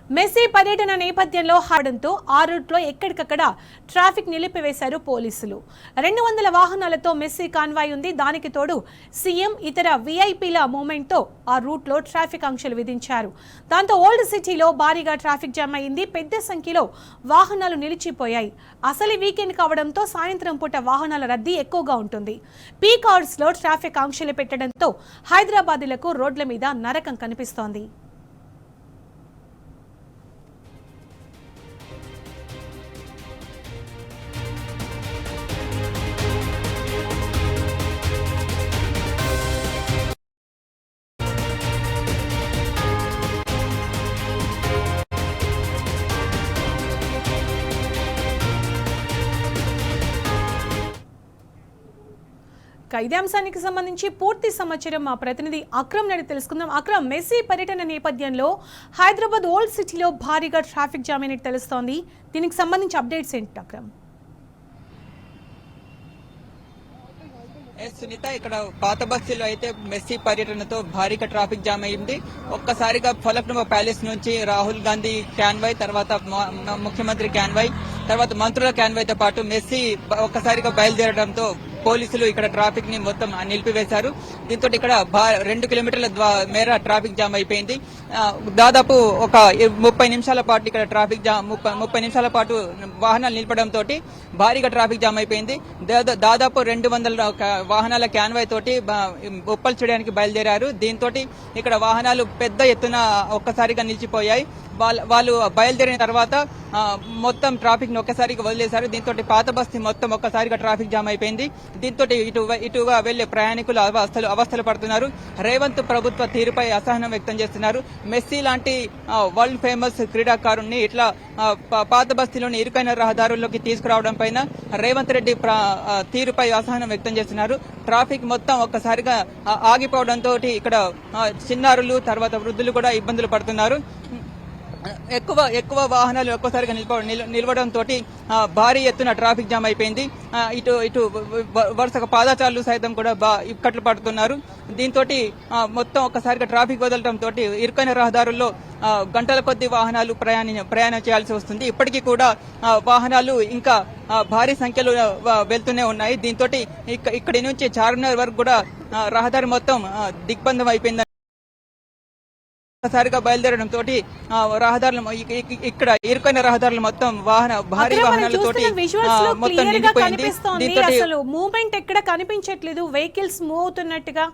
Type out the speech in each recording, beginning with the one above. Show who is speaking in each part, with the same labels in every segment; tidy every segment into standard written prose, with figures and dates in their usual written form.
Speaker 1: Messy పర్యటన నేపథ్యంలో హాడంతో ఆ రూట్లో ఎక్కడికక్కడ ట్రాఫిక్ నిలిపివేశారు పోలీసులు. 200 వాహనాలతో మెస్సీ కాన్వాయ్ ఉంది. దానికి తోడు సీఎం ఇతర వీఐపీల మూవ్మెంట్తో ఆ రూట్లో ట్రాఫిక్ ఆంక్షలు విధించారు. దాంతో ఓల్డ్ సిటీలో భారీగా ట్రాఫిక్ జామ్ అయింది. పెద్ద సంఖ్యలో వాహనాలు నిలిచిపోయాయి. అసలు వీకెండ్ కావడంతో సాయంత్రం పూట వాహనాల రద్దీ ఎక్కువగా ఉంటుంది. పీక్ అవర్స్ లో ట్రాఫిక్ ఆంక్షలు పెట్టడంతో హైదరాబాదీలకు రోడ్ల మీద నరకం కనిపిస్తోంది. ఇదే అంశానికి సంబంధించి పూర్తి సమాచారం మా ప్రతినిధి అక్రమ్ నడి తెలుసుకుందాం. అక్రమ్, మెస్సీ పర్యటన నేపథ్యంలో హైదరాబాద్ ఓల్డ్ సిటీలో భారీగా ట్రాఫిక్ జామ్ అయినట్టు తెలుస్తోంది. దీనికి సంబంధించి అప్డేట్స్ ఏంటి అక్రమ్?
Speaker 2: సునీత, ఇక్కడ పాత బస్తీలో అయితే మెస్సీ పర్యటనతో భారీగా ట్రాఫిక్ జామ్ అయింది. ఒక్కసారిగా ఫలక్నుమా ప్యాలెస్ నుంచి రాహుల్ గాంధీ క్యాన్వాయ్, తర్వాత ముఖ్యమంత్రి క్యాన్వాయ్, తర్వాత మంత్రుల క్యాన్వాయ్ తో పాటు మెస్సీ ఒక్కసారిగా బయలుదేరడంతో పోలీసులు ఇక్కడ ట్రాఫిక్ ని మొత్తం నిలిపివేశారు. దీంతో ఇక్కడ 2 కిలోమీటర్ల మేర ట్రాఫిక్ జామ్ అయిపోయింది. దాదాపు ఒక 30 నిమిషాల పాటు ఇక్కడ ట్రాఫిక్ జామ్ 30 నిమిషాల పాటు వాహనాలు నిలపడంతో భారీగా ట్రాఫిక్ జామ్ అయిపోయింది. దాదాపు 200 వాహనాల క్యాన్వాయ్ తోటి ఉప్పల్ చేయడానికి బయలుదేరారు. దీంతో ఇక్కడ వాహనాలు పెద్ద ఎత్తున ఒక్కసారిగా నిలిచిపోయాయి. వాళ్ళు బయలుదేరిన తర్వాత మొత్తం ట్రాఫిక్ ని ఒక్కసారిగా వదిలేశారు. దీంతో పాత బస్తీ మొత్తం ఒక్కసారిగా ట్రాఫిక్ జామ్ అయిపోయింది. దీంతో ఇటుగా వెళ్లే ప్రయాణికులు అవస్థలు పడుతున్నారు. రేవంత్ ప్రభుత్వ తీరుపై అసహనం వ్యక్తం చేస్తున్నారు. మెస్సీ లాంటి వరల్డ్ ఫేమస్ క్రీడాకారుణ్ణి ఇట్లా పాత బస్తీలోని ఇరుకైన రహదారుల్లోకి తీసుకురావడం పైన రేవంత్ రెడ్డి తీరుపై అసహనం వ్యక్తం చేస్తున్నారు. ట్రాఫిక్ మొత్తం ఒక్కసారిగా ఆగిపోవడంతో ఇక్కడ చిన్నారులు తర్వాత వృద్ధులు కూడా ఇబ్బందులు పడుతున్నారు. ఎక్కువ వాహనాలు ఒక్కసారిగా నిలవడంతో భారీ ఎత్తున ట్రాఫిక్ జామ్ అయిపోయింది. ఇటు వరుసగా పాదచారులు సైతం కూడా ఇక్కట్లు పడుతున్నారు. దీంతో మొత్తం ఒక్కసారిగా ట్రాఫిక్ వదలడంతో ఇరుకైన రహదారుల్లో గంటల కొద్ది వాహనాలు ప్రయాణం చేయాల్సి వస్తుంది. ఇప్పటికీ కూడా వాహనాలు ఇంకా భారీ సంఖ్యలో వెళ్తూనే ఉన్నాయి. దీంతో ఇక్కడి నుంచి చార్మినార్ వరకు కూడా రహదారి మొత్తం దిగ్బంధం అయిపోయింది. ఒక్కసారిగా బయలుదేరడంతో రహదారులు ఇక్కడ ఇరుకైన రహదారులు మొత్తం భారీ వాహనాలతో మొత్తం నిండిపోయింది.
Speaker 1: అసలు మూవ్మెంట్ ఎక్కడ కనిపించట్లేదు, వెహికల్స్ మూవ్ అవుతున్నట్టుగా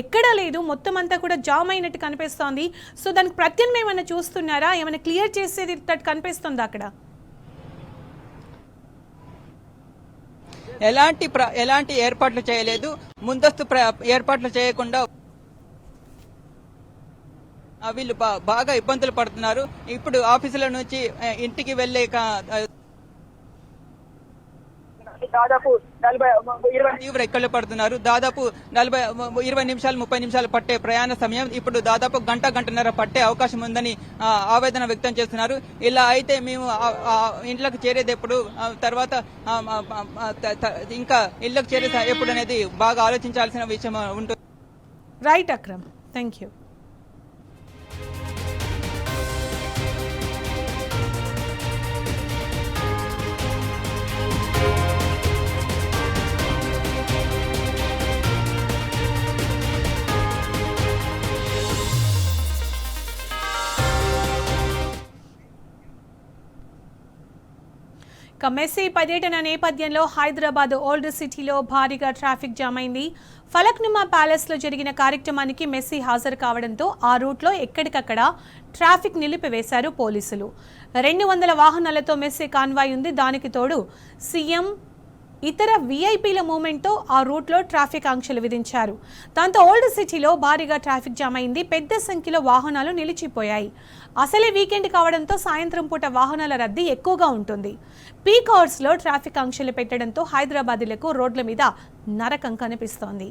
Speaker 1: ఎక్కడా లేదు, మొత్తం అంతా కూడా జామ్ అయినట్టు కనిపిస్తోంది. సో దానికి ప్రత్యామ్నాయం ఏమైనా చూస్తున్నారా? ఏమైనా క్లియర్ చేసేది కనిపిస్తుందా? అక్కడ
Speaker 2: ఎలాంటి ఏర్పాట్లు చేయలేదు. ముందస్తు ఏర్పాట్లు చేయకుండా వీళ్ళు బాగా ఇబ్బందులు పడుతున్నారు. ఇప్పుడు ఆఫీసుల నుంచి ఇంటికి వెళ్లే దాదాపు 20 ఎక్కలు పడుతున్నారు. దాదాపు 20 నిమిషాలు 30 నిమిషాలు పట్టే ప్రయాణ సమయం ఇప్పుడు దాదాపు గంటన్నర పట్టే అవకాశం ఉందని ఆవేదన వ్యక్తం చేస్తున్నారు. ఇలా అయితే మేము ఇంట్లోకి చేరేది ఎప్పుడు, తర్వాత ఇంకా ఇళ్లకు చేరేది ఎప్పుడు అనేది బాగా ఆలోచించాల్సిన విషయం ఉంటుంది.
Speaker 1: Right Akram, thank you. Messi పర్యటన నేపథ్యంలో హైదరాబాద్ ఓల్డ్ సిటీలో భారీగా ట్రాఫిక్ జామ్ అయింది. ఫలక్నుమా ప్యాలెస్ లో జరిగిన కార్యక్రమానికి మెస్సీ హాజరు కావడంతో ఆ రూట్లో ఎక్కడికక్కడ ట్రాఫిక్ నిలిపివేశారు పోలీసులు. 200 వాహనాలతో మెస్సీ కాన్వాయ్ ఉంది. దానికి తోడు సీఎం ఇతర వీఐపీల మూవ్మెంట్తో ఆ రూట్లో ట్రాఫిక్ ఆంక్షలు విధించారు. దాంతో ఓల్డ్ సిటీలో భారీగా ట్రాఫిక్ జామ్ అయింది. పెద్ద సంఖ్యలో వాహనాలు నిలిచిపోయాయి. అసలే వీకెండ్ కావడంతో సాయంత్రం పూట వాహనాల రద్దీ ఎక్కువగా ఉంటుంది. పీక్ అవర్స్ లో ట్రాఫిక్ ఆంక్షలు పెట్టడంతో హైదరాబాదీలకు రోడ్ల మీద నరకం కనిపిస్తోంది.